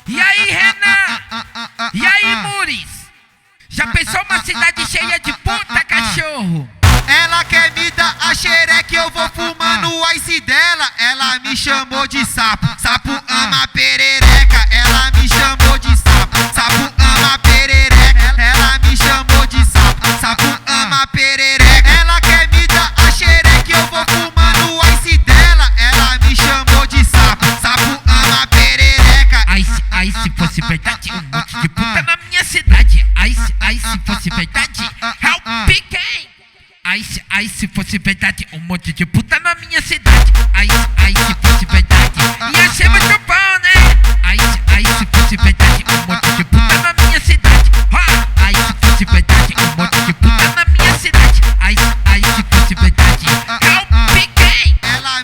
E aí, Renan? E aí, Muris? Já pensou uma cidade cheia de puta, cachorro? Ela quer me dar a xereca, eu vou fumando o ice dela. Ela me chamou de sapo, sapo ama perereca. Ela me chamou de sapo, sapo ama perereca. Ela me chamou de sapo, sapo ama perereca. Ela quer me dar a xereca, eu vou fumando o ice dela. Ela me chamou de sapo, sapo ama perereca. Ai, se fosse verdade, um monte de puta na minha cidade. Ai, se fosse verdade, help quem? Ai, se fosse verdade, um monte de puta na minha cidade. Ai, se fosse verdade, ia ser muito bom, né? Ai, se fosse verdade, um monte de puta na minha cidade. Ai, se fosse verdade, um monte de puta na minha cidade. Ai, se fosse verdade, help quem?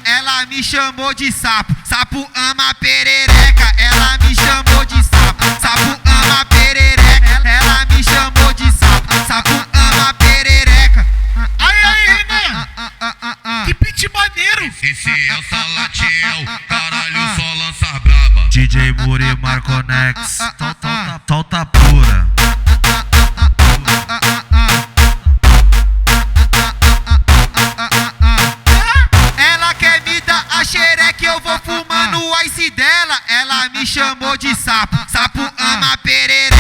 Ela me chamou de sapo, sapo ama perereca. Ela me chamou de sapo, sapo ama perereca. Ela me chamou de sapo, sapo ama perereca. Aí, Renan! Que beat maneiro! Esse é o Salatiel, caralho, só lança braba. DJ Muri Marconex, solta pura. Ela quer me dar a xereca, eu vou fumando o ice dela. Ela me chamou de sapo, sapo ama perereca.